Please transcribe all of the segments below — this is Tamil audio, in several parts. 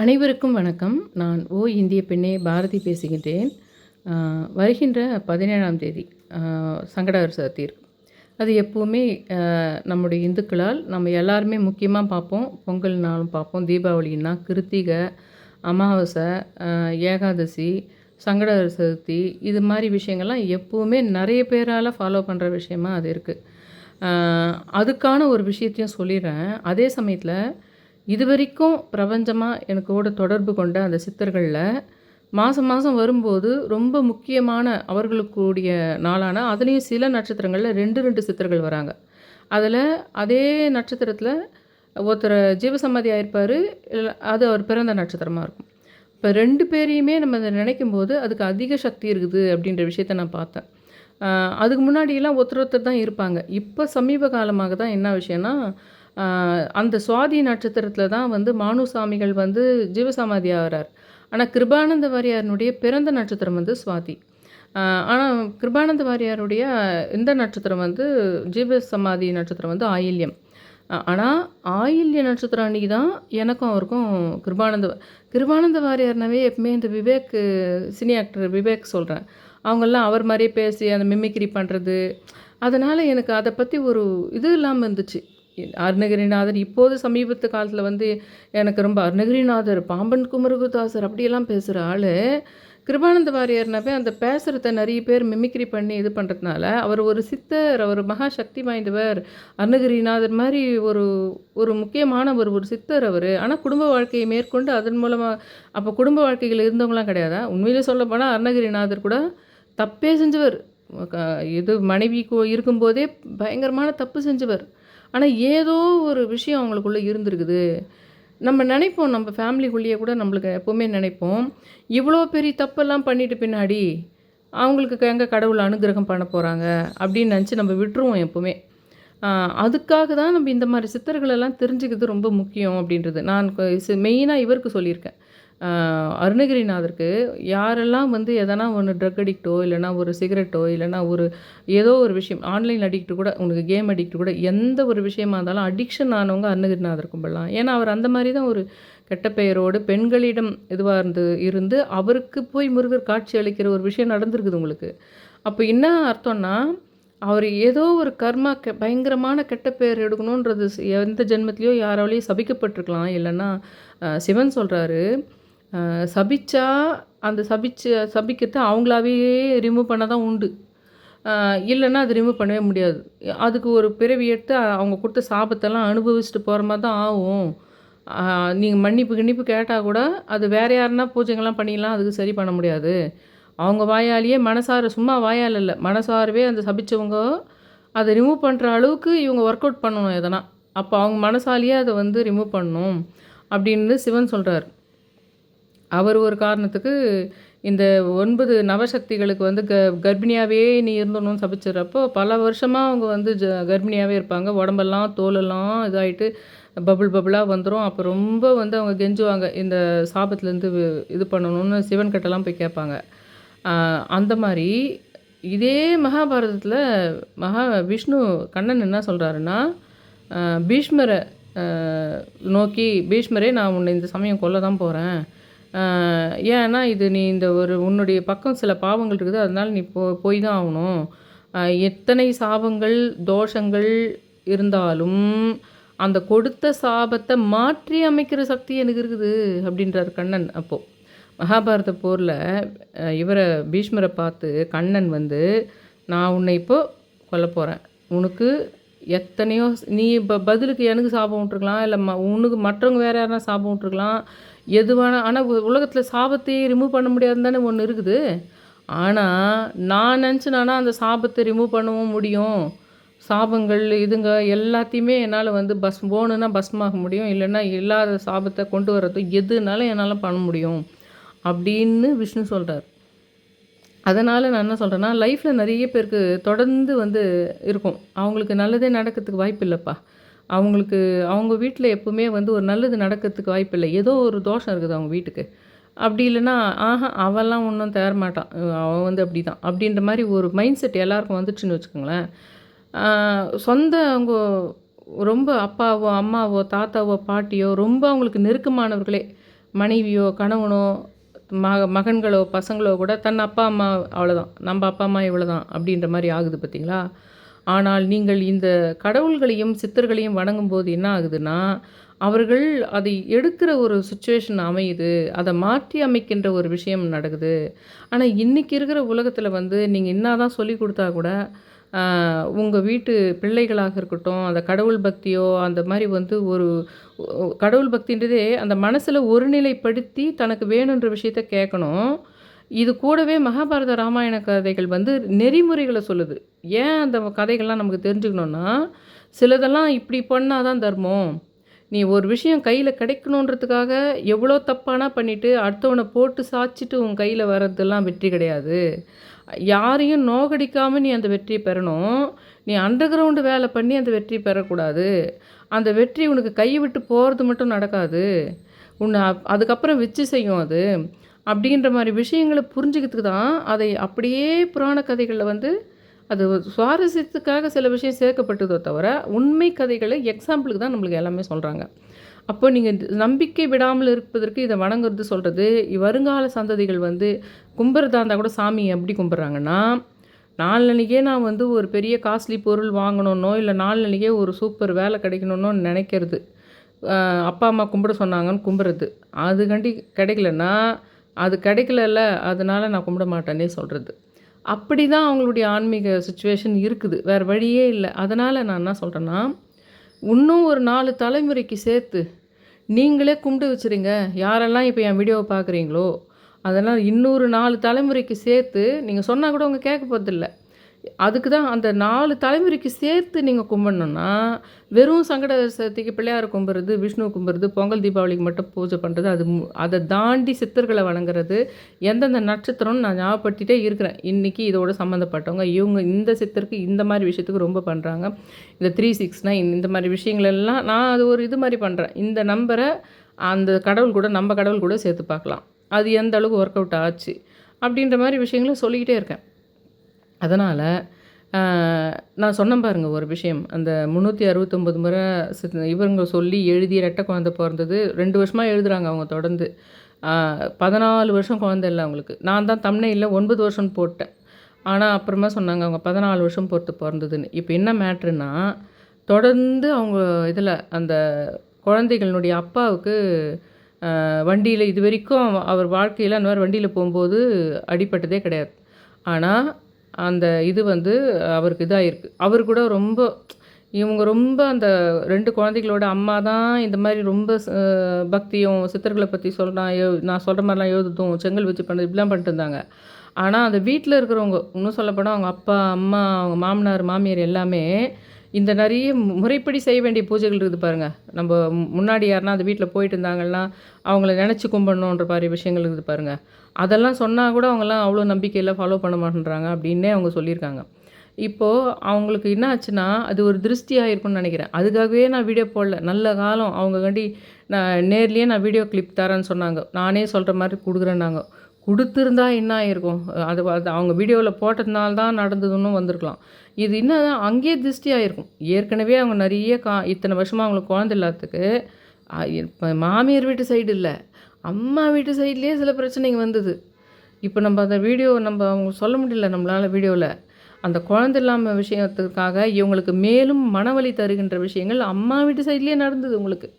அனைவருக்கும் வணக்கம். நான் இந்திய பெண்ணே பாரதி பேசுகின்றேன். வருகின்ற 17ஆம் தேதி சங்கடஹர சதுர்த்தி இருக்கு. அது எப்பவுமே நம்முடைய இந்துக்களால் நம்ம எல்லாருமே முக்கியமா பார்ப்போம். பொங்கல்னாலும் பார்ப்போம், தீபாவளின்னா, கிருத்திகை, அமாவாசை, ஏகாதசி, சங்கடஹர சதுர்த்தி இது மாதிரி விஷயங்கள்லாம் எப்பவுமே நிறைய பேரால் ஃபாலோ பண்ணுற விஷயமா அது இருக்குது. அதுக்கான ஒரு விஷயத்தையும் சொல்லிடுறேன். அதே சமயத்தில் இதுவரைக்கும் பிரபஞ்சமாக எனக்கோட தொடர்பு கொண்ட அந்த சித்தர்களில் மாதம் மாதம் வரும்போது ரொம்ப முக்கியமான அவர்களுக்குரிய நாளான அதுலேயும் சில நட்சத்திரங்களில் 2 சித்தர்கள் வராங்க. அதில் அதே நட்சத்திரத்தில் ஒருத்தர் ஜீவசமாதி ஆயிருப்பார், இல்லை அது அவர் பிறந்த நட்சத்திரமாக இருக்கும். இப்போ 2 பேரையுமே நம்ம அதை நினைக்கும்போது அதுக்கு அதிக சக்தி இருக்குது அப்படின்ற விஷயத்த நான் பார்த்தேன். அதுக்கு முன்னாடியெல்லாம் ஒருத்தர் தான் இருப்பாங்க. இப்போ சமீப காலமாக தான் என்ன விஷயம்னா, அந்த சுவாதி நட்சத்திரத்தில் தான் வந்து மானுசாமிகள் வந்து ஜீவசமாதி ஆகிறார். ஆனால் கிருபானந்த வாரியாருடைய பிறந்த நட்சத்திரம் வந்து சுவாதி. ஆனால் கிருபானந்த வாரியாருடைய இந்த நட்சத்திரம் வந்து ஜீவசமாதி நட்சத்திரம் வந்து ஆயில்யம். ஆனால் ஆயில்ய நட்சத்திரம் அன்றைக்கி தான் எனக்கும் அவருக்கும் கிருபானந்த வாரியார்னாவே எப்பவுமே இந்த விவேக் சினி ஆக்டர் விவேக் சொல்கிறேன், அவங்கெல்லாம் அவர் மாதிரியே பேசி அந்த மிமிக்ரி பண்ணுறது, அதனால் எனக்கு அதை பற்றி ஒரு இது இல்லாமல் இருந்துச்சு. அருணகிரிநாதர் இப்போது சமீபத்து காலத்தில் வந்து எனக்கு ரொம்ப அருணகிரிநாதர், பாம்பன் குமரகுருதாசர் அப்படியெல்லாம் பேசுகிற ஆள், கிருபானந்த வாரியார்னாவே அந்த பேசுகிறத நிறைய பேர் மிமிக்ரி பண்ணி இது பண்ணுறதுனால அவர் ஒரு சித்தர், அவர் மகா சக்தி வாய்ந்தவர், அருணகிரிநாதர் மாதிரி ஒரு ஒரு முக்கியமான ஒரு சித்தர் அவர். ஆனால் குடும்ப வாழ்க்கையை மேற்கொண்டு அதன் மூலமாக அப்போ குடும்ப வாழ்க்கைகள் இருந்தவங்களாம் கிடையாதா? உண்மையிலே சொல்ல போனால் அருணகிரிநாதர் கூட தப்பே செஞ்சவர். இது மனைவி இருக்கும்போதே பயங்கரமான தப்பு செஞ்சவர். ஆனால் ஏதோ ஒரு விஷயம் அவங்களுக்குள்ளே இருந்திருக்குது. நம்ம நினைப்போம், நம்ம ஃபேமிலிக்குள்ளேயே கூட நம்மளுக்கு எப்போவுமே நினைப்போம், இவ்வளோ பெரிய தப்பெல்லாம் பண்ணிட்டு பின்னாடி அவங்களுக்கு எங்கே கடவுள் அனுகிரகம் பண்ண போகிறாங்க அப்படின்னு நினச்சி நம்ம விட்டுருவோம் எப்போவுமே. அதுக்காக தான் நம்ம இந்த மாதிரி சித்தர்களெல்லாம் தெரிஞ்சுக்கிறது ரொம்ப முக்கியம் அப்படின்றது நான் மெயினாக இவருக்கு சொல்லியிருக்கேன். அருணகிரிநாதருக்கு யாரெல்லாம் வந்து எதனா ஒன்று ட்ரக் அடிக்ட்டோ, இல்லைனா ஒரு சிகரெட்டோ, இல்லைனா ஒரு ஏதோ ஒரு விஷயம் ஆன்லைன் அடிக்ட்டு கூட, உனக்கு கேம் அடிக்ட் கூட, எந்த ஒரு விஷயமா இருந்தாலும் அடிக்ஷன் ஆனவங்க அருணகிரிநாதர் கும்பலாம். ஏன்னா அவர் அந்த மாதிரி தான் ஒரு கெட்ட பெயரோடு பெண்களிடம் இதுவாக இருந்து அவருக்கு போய் முருகர் காட்சி அளிக்கிற ஒரு விஷயம் நடந்திருக்குது உங்களுக்கு. அப்போ என்ன அர்த்தம்னா, அவர் ஏதோ ஒரு கர்மா பயங்கரமான கெட்ட பெயர் எடுக்கணுன்றது எந்த ஜென்மத்திலையோ யாராலையும் சபிக்கப்பட்டிருக்கலாம். இல்லைன்னா சிவன் சொல்கிறாரு, சபிச்சா அந்த சபிக்கிறத அவங்களாவே ரிமூவ் பண்ண தான் உண்டு. இல்லைன்னா அது ரிமூவ் பண்ணவே முடியாது. அதுக்கு ஒரு பிறவி எடுத்து அவங்க கொடுத்த சாபத்தெல்லாம் அனுபவிச்சுட்டு போகிற மாதிரி தான் ஆகும். நீங்கள் மன்னிப்பு கிண்ணிப்பு கேட்டால் கூட அது வேறு யாருன்னா பூஜைங்கள்லாம் பண்ணிடலாம், அதுக்கு சரி பண்ண முடியாது. அவங்க வாயாலேயே மனசார, சும்மா வாயால் இல்லை, மனசாரவே அந்த சபித்தவங்க அதை ரிமூவ் பண்ணுற அளவுக்கு இவங்க ஒர்க் அவுட் பண்ணணும் எதனா. அப்போ அவங்க மனசாலேயே அதை வந்து ரிமூவ் பண்ணணும் அப்படின்னு சிவன் சொல்கிறார். அவர் ஒரு காரணத்துக்கு இந்த 9 நவசக்திகளுக்கு வந்து கர்ப்பிணியாகவே நீ இருந்தணும்னு சபிச்சிட்றப்போ பல வருஷமாக அவங்க வந்து கர்ப்பிணியாகவே இருப்பாங்க. உடம்பெல்லாம் தோலெல்லாம் இதாகிட்டு பபுளாக வந்துடும். அப்போ ரொம்ப வந்து அவங்க கெஞ்சுவாங்க, இந்த சாபத்துலேருந்து இது பண்ணணும்னு சிவன்கிட்டலாம் போய் கேட்பாங்க. அந்த மாதிரி இதே மகாபாரதத்தில் விஷ்ணு கண்ணன் என்ன சொல்கிறாருன்னா, பீஷ்மரை நோக்கி, பீஷ்மரே நான் உன்னை இந்த சமயம் கொல்ல தான் போகிறேன், ஏன்னா இது நீ இந்த ஒரு உன்னுடைய பக்கம் சில பாவங்கள் இருக்குது, அதனால் நீ போய் தான் ஆகணும். எத்தனை சாபங்கள் தோஷங்கள் இருந்தாலும் அந்த கொடுத்த சாபத்தை மாற்றி அமைக்கிற சக்தி எனக்கு இருக்குது அப்படின்றார் கண்ணன். அப்போது மகாபாரத போரில் இவரை பீஷ்மரை பார்த்து கண்ணன் வந்து, நான் உன்னை இப்போது கொல்ல போகிறேன், உனக்கு எத்தனையோ நீ இப்போ பதிலுக்கு எனக்கு சாபம் விட்ருக்கலாம், இல்லை உனக்கு மற்றவங்க வேறு யாருனா சாபம் விட்ருக்கலாம், எதுவான. ஆனால் உலகத்தில் சாபத்தையே ரிமூவ் பண்ண முடியாதுன்னு தானே ஒன்று இருக்குது. ஆனால் நான் நினச்சினானா அந்த சாபத்தை ரிமூவ் பண்ணவும் முடியும். சாபங்கள் இதுங்க எல்லாத்தையுமே என்னால் வந்து போகணுன்னா பஸ்மாக முடியும், இல்லைன்னா இல்லாத சாபத்தை கொண்டு வர்றது எதுனாலும் என்னால் பண்ண முடியும் அப்படின்னு விஷ்ணு சொல்கிறார். அதனால் நான் என்ன சொல்கிறேன்னா, லைஃப்பில் நிறைய பேருக்கு தொடர்ந்து வந்து இருக்கும், அவங்களுக்கு நல்லதே நடக்கிறதுக்கு வாய்ப்பு இல்லைப்பா. அவங்களுக்கு அவங்க வீட்டில் எப்போவுமே வந்து ஒரு நல்லது நடக்கிறதுக்கு வாய்ப்பு இல்லை, ஏதோ ஒரு தோஷம் இருக்குது அவங்க வீட்டுக்கு. அப்படி இல்லைன்னா அவெல்லாம் ஒன்றும் தேரமாட்டான், அவன் வந்து அப்படி தான் அப்படின்ற மாதிரி ஒரு மைண்ட் செட் எல்லாருக்கும் வந்துச்சுன்னு வச்சுக்கோங்களேன். சொந்த அவங்க ரொம்ப அப்பாவோ அம்மாவோ தாத்தாவோ பாட்டியோ ரொம்ப அவங்களுக்கு நெருக்கமானவர்களே மனைவியோ கணவனோ மகன்களோ பசங்களோ கூட தன் அப்பா அம்மா அவ்வளோதான், நம்ம அப்பா அம்மா இவ்வளோதான் அப்படின்ற மாதிரி ஆகுது பார்த்தீங்களா? ஆனால் நீங்கள் இந்த கடவுள்களையும் சித்தர்களையும் வணங்கும்போது என்ன ஆகுதுன்னா, அவர்கள் அதை எடுக்கிற ஒரு சிச்சுவேஷன் அமையுது. அதை மாற்றி அமைக்கின்ற ஒரு விஷயம் நடக்குது. ஆனா, இன்னைக்கு இருக்கிற உலகத்தில வந்து நீங்க என்னாதான் சொல்லிக் குடுத்தா கூட, உங்க வீட்டு பிள்ளைகளாக இருக்கட்டும், அந்த கடவுள் பக்தியோ அந்த மாரி வந்து ஒரு கடவுள் பக்தின்றதே அந்த மனசுல ஒருநிலைப்படுத்தி தனக்கு வேணுன்ற விஷயத்த கேட்கணும். இது கூடவே மகாபாரத, ராமாயண கதைகள் வந்து நெறிமுறைகள சொல்லுது. ஏன் அந்த கதைகள்லாம் நமக்கு தெரிஞ்சுக்கணும்னா, சிலதெல்லாம் இப்படி பண்ணா தான் தர்மம். நீ ஒரு விஷயம் கையில கிடைக்கணுன்றதுக்காக எவ்வளோ தப்பானா பண்ணிட்டு, அடுத்தவன போட்டு சாய்ச்சிட்டு உன் கையில வர்றதெல்லாம் வெற்றி கிடையாது. யாரையும் நோகடிக்காம நீ அந்த வெற்றிய பெறணும். நீ அண்டர் கிரவுண்ட் வேலை பண்ணி அந்த வெற்றி பெறக்கூடாது. அந்த வெற்றி உனக்கு கைய விட்டு போறது மட்டும் நடக்காது. உன்னை அதுக்கப்புறம் வச்சு செய்யும் அது. அப்படின்ற மாரி விஷயங்கள புரிஞ்சுக்கிறதுக்கு தான், அதை அப்படியே புராண கதைகள்ல வந்து அது சுவாரஸ்யத்துக்காக சில விஷயம் சேர்க்கப்பட்டதோ தவிர, உண்மை கதைகள எக்ஸாம்பிளுக்கு தான் நம்மளுக்கு எல்லாமே சொல்றாங்க. அப்போ நீங்க நம்பிக்கை விடாமல் இருப்பதற்கு இத வணங்குறது சொல்றது, வருங்கால சந்ததிகள் வந்து கும்புறதா இருந்தா கூட சாமிய எப்படி கும்பிடுறாங்கன்னா, நாளன்னைக்கே நான் வந்து ஒரு பெரிய காஸ்ட்லி பொருள் வாங்கணும்னோ, இல்ல நாளன்னைக்கே ஒரு சூப்பர் வேலை கிடைக்கணும்னோ நெனைக்கிறது. அப்பா, அம்மா கும்பிட சொன்னாங்கன்னு கும்பிட்றது. அதுக்காண்டி கிடைக்கலன்னா, அது கிடைக்கலல்ல, அதனால நான் கும்பிட மாட்டேன்னே சொல்றது. அப்படி தான் அவங்களுடைய ஆன்மீக சிச்சுவேஷன் இருக்குது. வேற வழியே இல்ல. அதனால நான் என்ன சொல்றேன்னா, இன்னும் ஒரு 4 தலைமுறைக்கு சேர்த்து, நீங்களே கும்பிட்டு வச்சுருங்க. யாரெல்லாம் இப்போ என் வீடியோவ பார்க்குறீங்களோ, அதெல்லாம் இன்னொரு 4 தலைமுறைக்கு சேர்த்து, நீங்க சொன்னா கூட அவங்க கேட்க போறதில்ல. அதுக்கு தான் அந்த 4 தலைமுறைக்கு சேர்த்து நீங்க கும்பிடணும்னா, வெறும் சங்கட சதுர்த்திக்கு பிள்ளையார கும்பிட்றது, விஷ்ணுவ கும்பிட்றது, பொங்கல், தீபாவளிக்கு மட்டும் பூஜை பண்ணுறது, அது அதை தாண்டி சித்தர்களை வணங்குறது, எந்தெந்த நட்சத்திரம்னு நான் ஞாபகப்படுத்திட்டே இருக்கிறேன். இன்றைக்கி இதோட சம்மந்தப்பட்டவங்க, இவங்க இந்த சித்தருக்கு இந்த மாதிரி விஷயத்துக்கு ரொம்ப பண்ணுறாங்க. இந்த 369 இந்த மாதிரி விஷயங்களெல்லாம் நான் அது ஒரு இது மாதிரி பண்ணுறேன். இந்த நம்பரை அந்த கடவுள் கூட நம்ம கடவுள் கூட சேர்த்து பார்க்கலாம். அது எந்த அளவுக்கு ஒர்க் அவுட் ஆச்சு அப்படின்ற மாதிரி விஷயங்கள சொல்லிக்கிட்டே இருக்கேன். அதனால் நான் சொன்னேன் பாருங்க ஒரு விஷயம். அந்த 369 முறை இவங்க சொல்லி எழுதி ரெட்டை குழந்தை பொறந்தது. 2 வருஷமா எழுதுறாங்க அவங்க தொடர்ந்து. 14 வருஷம் குழந்தை இல்ல அவங்களுக்கு. நான் தான் தம்ப்நெயில்ல 9 வருஷம்னு போட்டேன். ஆனா அப்புறமா சொன்னாங்க அவங்க 14 வருஷம் பொறுத்து பொறந்ததுன்னு. இப்போ என்ன மேட்ருன்னா, தொடர்ந்து அவங்க இதில அந்த குழந்தைகளுடைய அப்பாவுக்கு வண்டியில இதுவரைக்கும் அவர் வாழ்க்கையில அந்த மாரி வண்டியில போம்போது அடிபட்டதே கிடையாது. ஆனா அந்த இது வந்து அவருக்கு இதாயிருக்கு. அவரு கூட ரொம்ப இவங்க ரொம்ப அந்த 2 குழந்தைகளோட அம்மா தான் இந்த மாரி ரொம்ப பக்தியும், சித்தர்கள பத்தி சொன்னா நான் சொல்ற மாரிலாம் எழுதுறதும், செங்கல் வச்சு பண்ணது இப்படிலாம் பண்ணிட்டு இருந்தாங்க. ஆனா, அந்த வீட்ல இருக்கிறவங்க, இன்னும் சொல்லப்போனா அவங்க அப்பா, அம்மா, அவங்க மாமனார், மாமியார் எல்லாமே இந்த நெறைய முறைப்படி செய்ய வேண்டிய பூஜைகள் இருக்குது பாருங்க. நம்ப முன்னாடி யாருனா அந்த வீட்ல போயிட்டு இருந்தாங்கன்னா, அவங்கள நெனச்சு கும்பிடணுன்ற மாரி விஷயங்கள் இருக்குது பாருங்க. அதெல்லாம் சொன்னா கூட அவங்கலாம் அவ்வளோ நம்பிக்கையில ஃபாலோ பண்ண மாட்டேன்றாங்க அப்படின்னே அவங்க சொல்லியிருக்காங்க. இப்போது அவங்களுக்கு என்ன ஆச்சுன்னா, அது ஒரு திருஷ்டியா இருக்கும்னு நெனைக்கிறேன். அதுக்காகவே நான் வீடியோ போடல. நல்ல காலம் அவங்கக்காண்டி நான் நேர்லயே நான் வீடியோ கிளிப் தரேன்னு சொன்னாங்க. நானே சொல்ற மாரி குடுக்குறேன்னாங்க. குடுத்துருந்தா என்ன ஆயிருக்கும்? அது அது அவங்க வீடியோல போட்டதுனால தான் நடந்ததுன்னும் வந்திருக்கலாம். இது என்னன்னா அங்கேயே திருஷ்டி ஆயிருக்கும். ஏற்கனவே அவங்க நெறைய இத்தனை வருஷமா அவங்களுக்கு குழந்தை இல்லாததுக்கு, இப்ப மாமியார் வீட்டு சைடு இல்ல. அம்மா வீட்டு சைட்லயே சில பிரச்சனைங்க வந்தது. இப்ப நம்ம அந்த வீடியோ அவங்க சொல்ல முடியல நம்மளால வீடியோல. அந்த குழந்தை இல்லாம விஷயத்துக்காக இவங்களுக்கு மேலும் மனவலி தருகின்ற விஷயங்கள் அம்மா வீட்டு சைட்லயே நடந்தது உங்களுக்கு.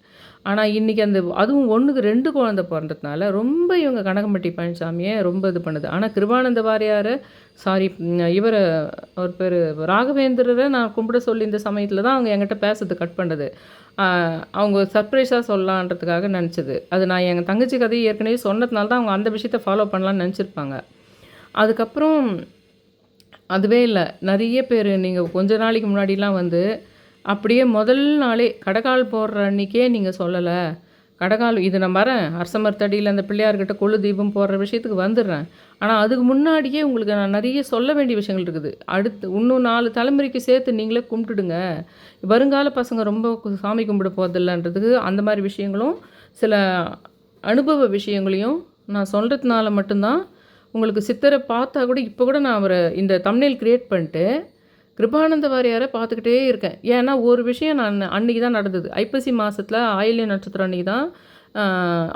ஆனா, இன்னைக்கு அந்த அதுவும் 1க்கு 2 குழந்தை பொறந்ததுனால, ரொம்ப இவங்க கனகம்பட்டி பழனிசாமிய ரொம்ப இது பண்ணுது. ஆனா, கிருபானந்த வாரியார சாரி இவர அவர் பேரு ராகவேந்திரர நான் கும்பிட சொல்லி இந்த சமயத்தில தான் அவங்க என்கிட்ட பேசுறது கட் பண்ணது. அவங்க சர்ப்ரைஸா சொல்லலான்றதுக்காக நெனச்சது. அது நான் எங்க தங்கச்சி கதைய ஏற்கனவே சொன்னதுனால தான் அவங்க அந்த விஷயத்த ஃபாலோ பண்ணலான்னு நெனச்சிருப்பாங்க. அதுக்கப்புறம் அதுவே இல்ல. நெறைய பேரு நீங்க கொஞ்ச நாளைக்கு முன்னாடிலாம் வந்து அப்படியே முதல் நாளே கடகால் போடுற அன்னைக்கே நீங்க சொல்லல. கடகால் இது நான் வரேன். அரச மரத்தடியில அந்த பிள்ளையார்கிட்ட கொள்ளு தீபம் போடுற விஷயத்துக்கு வந்துடுறேன். ஆனா, அதுக்கு முன்னாடியே உங்களுக்கு நான் நெறைய சொல்ல வேண்டிய விஷயங்கள் இருக்குது. அடுத்து இன்னும் 4 தலைமுறைக்கு சேர்த்து நீங்களே கும்பிட்டுடுங்க. வருங்கால பசங்க ரொம்ப சாமி கும்பிட போறதில்லன்றதுக்கு அந்த மாரி விஷயங்களும், சில அனுபவ விஷயங்களையும் நான் சொல்றதுனால மட்டும்தான் உங்களுக்கு சித்தரை பார்த்தா கூட இப்போ கூட நான் அவர இந்த தம்ப்நெயில் கிரியேட் பண்ணிட்டு கிருபானந்த வாரியாரை பார்த்துக்கிட்டே இருக்கேன். ஏன்னா ஒரு விஷயம் நான் அன்றைக்கி தான் நடந்தது. ஐப்பசி மாதத்தில் ஆயில்ய நட்சத்திரம் அன்றைக்கி தான்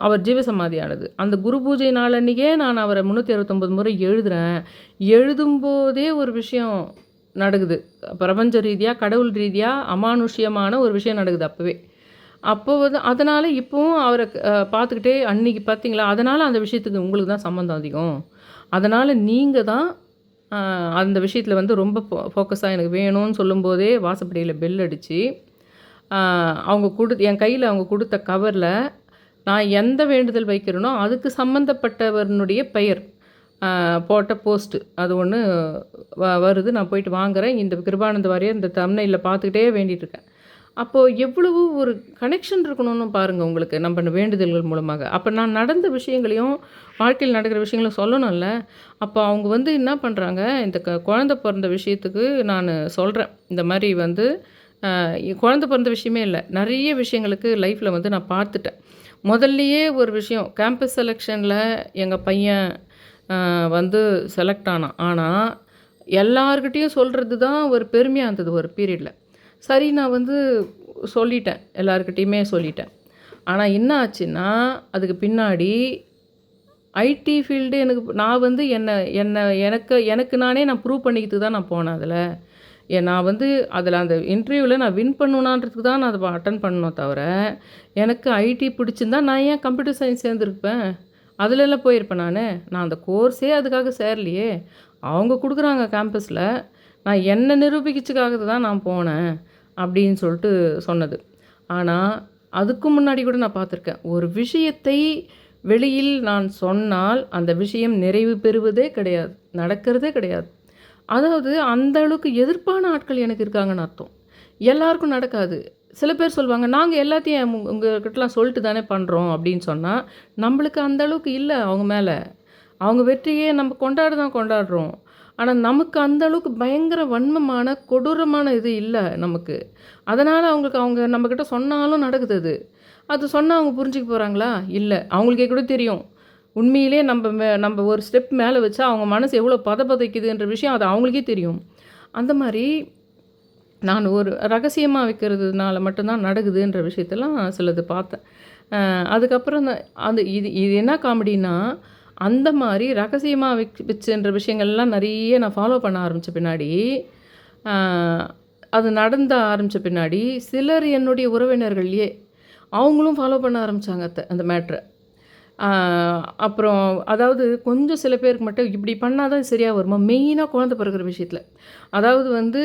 அவர் ஜீவசமாதியானது. அந்த குரு பூஜை நாள் அன்றைக்கே நான் அவரை 369 முறை எழுதுகிறேன். எழுதும்போதே ஒரு விஷயம் நடக்குது. பிரபஞ்ச ரீதியாக, கடவுள் ரீதியாக அமானுஷ்யமான ஒரு விஷயம் நடக்குது அப்போவே. அப்போ வந்து அதனால் இப்போவும் அவரை பார்த்துக்கிட்டே அன்றைக்கி பார்த்தீங்களா, அதனால் அந்த விஷயத்துக்கு உங்களுக்கு தான் சம்மந்தம் அதிகம். அதனால் நீங்கள் தான் அந்த விஷயத்தில் வந்து ரொம்ப ஃபோக்கஸாக எனக்கு வேணும்னு சொல்லும்போதே வாசப்படியில் பெல் அடித்து அவங்க என் கையில் அவங்க கொடுத்த கவரில் நான் எந்த வேண்டுதல் வைக்கிறேனோ அதுக்கு சம்மந்தப்பட்டவனுடைய பெயர் போட்ட போஸ்ட்டு அது ஒன்று வருது. நான் போயிட்டு வாங்குகிறேன். இந்த கிருபானந்த வாரியார் இந்த தம்ப்நெயிலில் பார்த்துக்கிட்டே வேண்டிகிட்ருக்கேன். அப்போது எவ்வளவு ஒரு கனெக்ஷன் இருக்கணும்னு பாருங்கள் உங்களுக்கு நம்ம வேண்டுதல்கள் மூலமாக. அப்போ நான் நடந்த விஷயங்களையும் வாழ்க்கையில் நடக்கிற விஷயங்களையும் சொல்லணும்ல. அப்போ அவங்க வந்து என்ன பண்ணுறாங்க, இந்த குழந்த பிறந்த விஷயத்துக்கு நான் சொல்கிறேன். இந்த மாதிரி வந்து குழந்த பிறந்த விஷயமே இல்லை, நிறைய விஷயங்களுக்கு லைஃப்பில் வந்து நான் பார்த்துட்டேன். முதல்லையே ஒரு விஷயம், கேம்பஸ் செலெக்ஷனில் எங்கள் பையன் வந்து செலக்ட் ஆனான். ஆனால் எல்லார்கிட்டேயும் சொல்கிறது தான் ஒரு பெருமையாக இருந்தது ஒரு பீரியடில். சரி, நான் வந்து சொல்லிட்டேன், எல்லாருக்கிட்டேயுமே சொல்லிட்டேன். ஆனால் என்ன ஆச்சுன்னா, அதுக்கு பின்னாடி ஐடி ஃபீல்டு நான் வந்து எனக்கு நானே நான் ப்ரூவ் பண்ணிக்கிட்டு தான் நான் போனேன் அதில். நான் வந்து அதில் அந்த இன்டர்வியூவில் நான் வின் பண்ணணுன்றதுக்கு தான் நான் அதை அட்டன் பண்ணணும் தவிர, எனக்கு ஐடி பிடிச்சிருந்தா நான் ஏன் கம்ப்யூட்டர் சயின்ஸ் சேர்ந்துருப்பேன்? அதிலெல்லாம் போயிருப்பேன் நான் அந்த கோர்ஸே அதுக்காக சேரலையே. அவங்க கொடுக்குறாங்க கேம்பஸில், நான் என்னை நிரூபிக்கிறதுக்காக தான் நான் போனேன் அப்படின்னு சொல்லிட்டு சொன்னது. ஆனால் அதுக்கு முன்னாடி கூட நான் பார்த்துருக்கேன், ஒரு விஷயத்தை வெளியில் நான் சொன்னால் அந்த விஷயம் நிறைவு பெறுவதே கிடையாது, நடக்கிறதே கிடையாது. அதாவது அந்த அளவுக்கு எதிர்ப்பான ஆட்கள் எனக்கு இருக்காங்கன்னு அர்த்தம். எல்லாருக்கும் நடக்காது. சில பேர் சொல்லுவாங்க, நாங்கள் எல்லாத்தையும் உங்ககிட்டலாம் சொல்லிட்டு தானே பண்ணுறோம் அப்படின்னு சொன்னால், நம்மளுக்கு அந்த அளவுக்கு இல்லை அவங்க மேலே. அவங்க வெற்றியே நம்ம கொண்டாடுறோம். ஆனால் நமக்கு அந்த அளவுக்கு பயங்கர வன்மமான கொடூரமான இது இல்லை நமக்கு. அதனால் அவங்க நம்மக்கிட்ட சொன்னாலும் நடக்குது அது. அது சொன்னால் அவங்க புரிஞ்சுக்க போகிறாங்களா? இல்லை. அவங்களுக்கே கூட தெரியும், உண்மையிலே நம்ம ஒரு ஸ்டெப் மேலே வச்சா அவங்க மனசு எவ்வளோ பதைக்குதுன்ற விஷயம் அது அவங்களுக்கே தெரியும். அந்த மாதிரி நான் ஒரு ரகசியமாக வைக்கிறதுனால மட்டும்தான் நடக்குதுன்ற விஷயத்தெல்லாம் சிலது பார்த்தேன். அதுக்கப்புறம் இது என்ன காமெடின்னா, அந்த மாதிரி ரகசியமாக வச்சுன்ற விஷயங்கள்லாம் நிறைய நான் ஃபாலோ பண்ண ஆரம்பித்த பின்னாடி, அது நடந்த ஆரம்பித்த பின்னாடி சிலர் என்னுடைய உறவினர்கள்லேயே அவங்களும் ஃபாலோ பண்ண ஆரம்பித்தாங்க அந்த மேட்ரை. அப்புறம் அதாவது கொஞ்சம் சில பேருக்கு மட்டும் இப்படி பண்ணால் தான் சரியாக வருமா, மெயினாக குழந்தை பிறக்கிற விஷயத்தில். அதாவது வந்து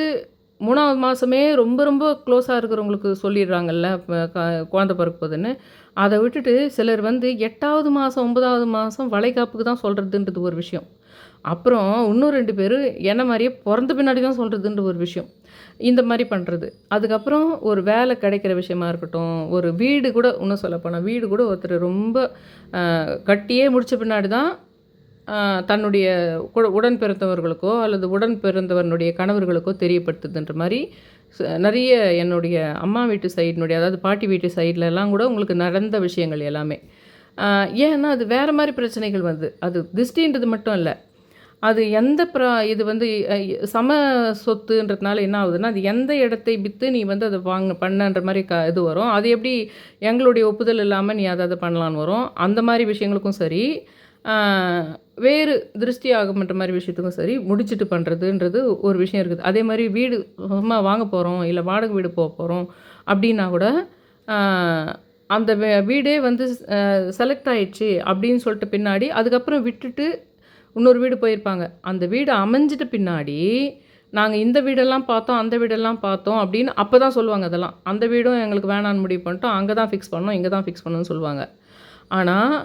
3வது மாதமே ரொம்ப ரொம்ப க்ளோஸாக இருக்கிறவங்களுக்கு சொல்லிடுறாங்கல்ல குழந்தை பிறக்க போகுதுன்னு. அதை விட்டுட்டு சிலர் வந்து 8வது மாதம் 9வது மாதம் வளைகாப்புக்கு தான் சொல்கிறதுன்றது ஒரு விஷயம். அப்புறம் இன்னும் 2 பேர் என்ன மாதிரியே பிறந்த பின்னாடி தான் சொல்கிறதுன்ற ஒரு விஷயம். இந்த மாதிரி பண்ணுறது. அதுக்கப்புறம் ஒரு வேலை கிடைக்கிற விஷயமா இருக்கட்டும், ஒரு வீடு கூட இன்னும் சொல்லப்போனால் வீடு கூட ஒருத்தர் ரொம்ப கட்டியே முடித்த பின்னாடி தான் தன்னுடைய உடன் பிறந்தவர்களுக்கோ அல்லது உடன் பிறந்தவனுடைய கணவர்களுக்கோ தெரியப்படுத்துதுன்ற மாதிரி நிறைய என்னுடைய அம்மா வீட்டு சைடினுடைய, அதாவது பாட்டி வீட்டு சைட்லலாம் கூட உங்களுக்கு நடந்த விஷயங்கள் எல்லாமே. ஏன்னா அது வேறு மாதிரி பிரச்சனைகள் வந்து, அது திருஷ்டின்றது மட்டும் இல்லை, அது எந்த இது வந்து சம சொத்துன்றதுனால என்ன ஆகுதுன்னா, அது எந்த இடத்தை விற்று நீ வந்து அதை பண்ணன்ற மாதிரி இது வரும். அது எப்படி எங்களுடைய ஒப்புதல் இல்லாமல் நீ அதை பண்ணலான்னு வரும். அந்த மாதிரி விஷயங்களுக்கும் சரி, வேறு திருஷ்டி ஆகும்ன்ற மாதிரி விஷயத்துக்கும் சரி, முடிச்சுட்டு பண்ணுறதுன்றது ஒரு விஷயம் இருக்குது. அதே மாதிரி வீடு சும்மா வாங்க போகிறோம், இல்லை வாடகை வீடு போகிறோம் அப்படின்னா கூட, அந்த வீடே வந்து செலக்ட் ஆயிடுச்சு அப்படின்னு சொல்லிட்டு பின்னாடி அதுக்கப்புறம் விட்டுட்டு இன்னொரு வீடு போயிருப்பாங்க. அந்த வீடு அமைஞ்சிட்ட பின்னாடி, நாங்கள் இந்த வீடெல்லாம் பார்த்தோம், அந்த வீடெல்லாம் பார்த்தோம் அப்படின்னு அப்போ தான் சொல்லுவாங்க அதெல்லாம். அந்த வீடும் எங்களுக்கு வேணான்னு முடிவு பண்ணிட்டோம், அங்கே தான் ஃபிக்ஸ் பண்ணோம், இங்கே தான் ஃபிக்ஸ் பண்ணணும்னு சொல்லுவாங்க. ஆனால்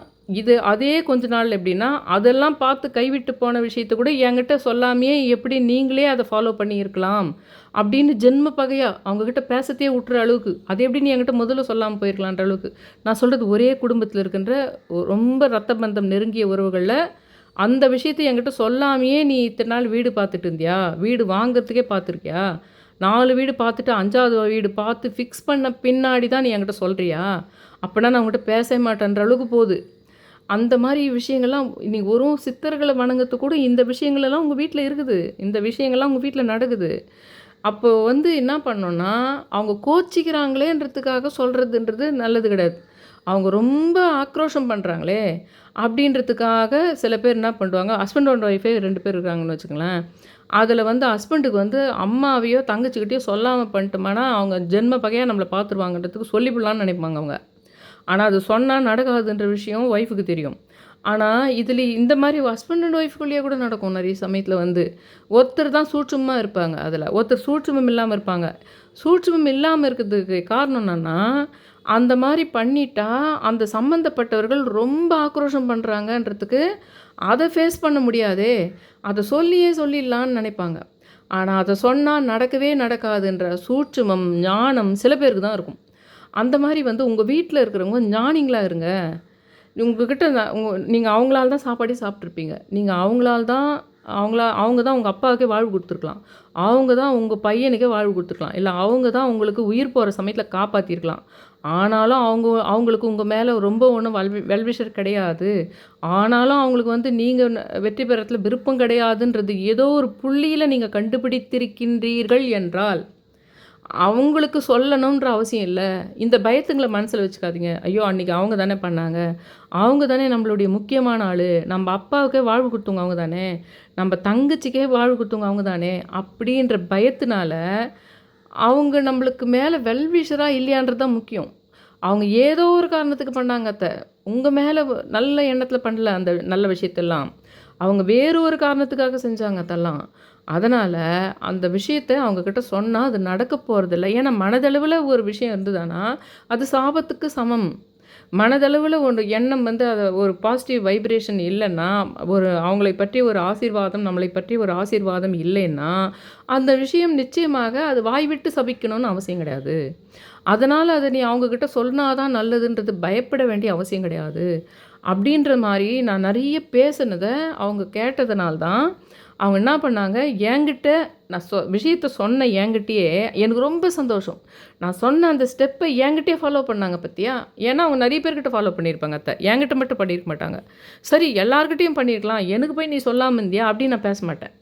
அதே கொஞ்ச நாள் எப்படின்னா, அதெல்லாம் பார்த்து கைவிட்டு போன விஷயத்த கூட என்கிட்ட சொல்லாமையே எப்படி நீங்களே அதை ஃபாலோ பண்ணியிருக்கலாம் அப்படின்னு ஜென்ம பகையாக அவங்கக்கிட்ட பேசத்தையே விட்டுற அளவுக்கு, அது எப்படி நீ என்கிட்ட முதல்ல சொல்லாமல் போயிருக்கலான்ற அளவுக்கு. நான் சொல்கிறது ஒரே குடும்பத்தில் இருக்கின்ற ரொம்ப ரத்த பந்தம் நெருங்கிய உறவுகளில் அந்த விஷயத்தை என்கிட்ட சொல்லாமையே நீ இத்தனை நாள் வீடு பார்த்துட்டு இருந்தியா, வீடு வாங்கிறதுக்கே பார்த்துருக்கியா, 4 வீடு பார்த்துட்டு 5வது வீடு பார்த்து ஃபிக்ஸ் பண்ண பின்னாடி தான் நீ என்கிட்ட சொல்கிறியா, அப்படின்னா நான் உங்கள்கிட்ட பேச மாட்டேன்ற அளவுக்கு போகுது. அந்த மாதிரி விஷயங்கள்லாம் இன்றைக்கி ஒரு சித்தர்களை வணங்கிறது கூட இந்த விஷயங்களெல்லாம் உங்கள் வீட்டில் இருக்குது, இந்த விஷயங்கள்லாம் உங்கள் வீட்டில் நடக்குது. அப்போ வந்து என்ன பண்ணோன்னா, அவங்க கோச்சிக்கிறாங்களேன்றதுக்காக சொல்கிறதுன்றது நல்லது கிடையாது. அவங்க ரொம்ப ஆக்ரோஷம் பண்ணுறாங்களே அப்படின்றதுக்காக சில பேர் என்ன பண்ணுவாங்க, ஹஸ்பண்ட் அண்ட் ஒய்ஃபே 2 பேர் இருக்காங்கன்னு வச்சுக்கங்களேன். அதில் வந்து ஹஸ்பண்டுக்கு வந்து அம்மாவையோ தங்கச்சிக்கிட்டேயோ சொல்லாமல் பண்ணிட்டோம்னா அவங்க ஜென்ம பகையாக நம்மளை பார்த்துருவாங்கன்றதுக்கு சொல்லிவிடலான்னு நினைப்பாங்க அவங்க. ஆனால் அது சொன்னால் நடக்காதுன்ற விஷயம் ஒய்ஃபுக்கு தெரியும். ஆனால் இதில் இந்த மாதிரி ஹஸ்பண்ட் அண்ட் ஒய்ஃப்குள்ளேயே கூட நடக்கும் நிறைய சமயத்தில் வந்து. ஒருத்தர் தான் சூட்சுமமாக இருப்பாங்க அதில், ஒருத்தர் சூட்சுமம் இல்லாமல் இருப்பாங்க. சூட்சுமம் இல்லாமல் இருக்கிறதுக்கு காரணம் என்னன்னா, அந்த மாதிரி பண்ணிட்டா அந்த சம்மந்தப்பட்டவர்கள் ரொம்ப ஆக்ரோஷம் பண்ணுறாங்கன்றதுக்கு அதை ஃபேஸ் பண்ண முடியாதே, அதை சொல்லியே சொல்லிடலான்னு நினைப்பாங்க. ஆனால் அதை சொன்னால் நடக்கவே நடக்காதுன்ற சூட்சுமம் ஞானம் சில பேருக்கு தான் இருக்கும். அந்த மாதிரி வந்து உங்கள் வீட்டில் இருக்கிறவங்க ஞானிங்களா இருங்க. உங்ககிட்ட நீங்கள் அவங்களால தான் சாப்பாடே சாப்பிட்ருப்பீங்க. நீங்கள் அவங்க தான் உங்கள் அப்பாவுக்கே வாழ்வு கொடுத்துருக்கலாம். அவங்க தான் உங்கள் பையனுக்கே வாழ்வு கொடுத்துருக்கலாம். இல்லை அவங்க தான் உங்களுக்கு உயிர் போகிற சமயத்தில் காப்பாற்றிருக்கலாம். ஆனாலும் அவங்களுக்கு உங்கள் மேலே ரொம்ப ஒன்றும் வெல்விஷர் கிடையாது. ஆனாலும் அவங்களுக்கு வந்து நீங்கள் வெற்றி பெறத்தில் விருப்பம் கிடையாதுன்றது ஏதோ ஒரு புள்ளியில் நீங்கள் கண்டுபிடித்திருக்கின்றீர்கள் என்றால் அவங்களுக்கு சொல்லணுன்ற அவசியம் இல்லை. இந்த பயத்துங்களை மனசில் வச்சுக்காதீங்க. ஐயோ அன்றைக்கி அவங்க தானே பண்ணாங்க, அவங்க தானே நம்மளுடைய முக்கியமான ஆள், நம்ம அப்பாவுக்கே வாழ்வு கொடுத்தவங்க அவங்க தானே, நம்ம தங்கச்சிக்கே வாழ்வு கொடுத்தவங்க அவங்க தானே அப்படின்ற பயத்தினால அவங்க நம்மளுக்கு மேலே வெல்விஷராக இல்லையான்றது தான் முக்கியம். அவங்க ஏதோ ஒரு காரணத்துக்கு பண்ணாங்க அத்தை, உங்கள் மேலே நல்ல எண்ணத்தில் பண்ணல அந்த நல்ல விஷயத்தெல்லாம். அவங்க வேறு ஒரு காரணத்துக்காக செஞ்சாங்க அதெல்லாம். அதனால் அந்த விஷயத்தை அவங்கக்கிட்ட சொன்னால் அது நடக்க போகிறதில்ல. ஏன்னா மனதளவில் ஒரு விஷயம் இருந்ததுன்னா அது சாபத்துக்கு சமம். மனதளவில் ஒரு எண்ணம் வந்து அதை ஒரு பாசிட்டிவ் வைப்ரேஷன் இல்லைன்னா, அவங்களை பற்றி ஒரு ஆசீர்வாதம், நம்மளை பற்றி ஒரு ஆசீர்வாதம் இல்லைன்னா அந்த விஷயம் நிச்சயமாக அது வாய் விட்டு சபிக்கணும்னு அவசியம் கிடையாது. அதனால் அதை நீ அவங்கக்கிட்ட சொன்னாதான் நல்லதுன்றது பயப்பட வேண்டிய அவசியம் கிடையாது. அப்படின்ற மாதிரி நான் நிறைய பேசுனதை அவங்க கேட்டதுனால்தான் அவங்க என்ன பண்ணாங்க, என்கிட்ட நான் விஷயத்த சொன்ன என்கிட்டயே எனக்கு ரொம்ப சந்தோஷம். நான் சொன்ன அந்த ஸ்டெப்பை என்கிட்டயே ஃபாலோ பண்ணாங்க பார்த்தியா. ஏன்னா அவங்க நிறைய பேர்கிட்ட ஃபாலோ பண்ணியிருப்பாங்க அத்தை, என்கிட்ட மட்டும் பண்ணியிருக்க மாட்டாங்க. சரி எல்லார்கிட்டையும் பண்ணியிருக்கலாம், எனக்கு போய் நீ சொல்லாமல் இருந்தியா அப்படின்னு நான் பேச மாட்டேன்.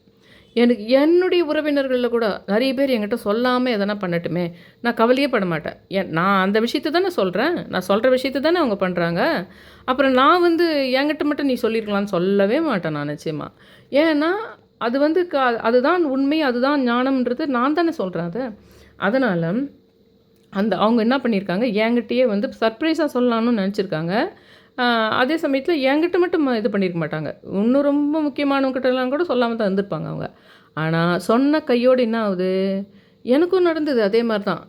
எனக்கு என்னுடைய உறவினர்களில் கூட நிறைய பேர் என்கிட்ட சொல்லாமல் எதனா பண்ணட்டுமே, நான் கவலையே பட மாட்டேன். நான் அந்த விஷயத்தை தானே சொல்கிறேன், நான் சொல்கிற விஷயத்தை தானே அவங்க பண்ணுறாங்க. அப்புறம் நான் வந்து என்கிட்ட மட்டும் நீ சொல்லியிருக்கலான்னு சொல்லவே மாட்டேன் நான் நிச்சயமாக. ஏன்னா அது வந்து அதுதான் உண்மை, அதுதான் ஞானம்ன்றது நான் தானே சொல்கிறேன் அதை. அதனால் அவங்க என்ன பண்ணியிருக்காங்க, என்கிட்டயே வந்து சர்ப்ரைஸாக சொல்லலான்னு நினச்சிருக்காங்க. அதே சமயத்தில் என்கிட்ட மட்டும் இது பண்ணியிருக்க மாட்டாங்க, இன்னும் ரொம்ப முக்கியமானவங்கிட்டலாம் கூட சொல்லாமல் தான் இருந்திருப்பாங்க அவங்க. ஆனால் சொன்ன கையோடு என்ன ஆகுது, எனக்கும் நடந்தது அதே மாதிரி தான்.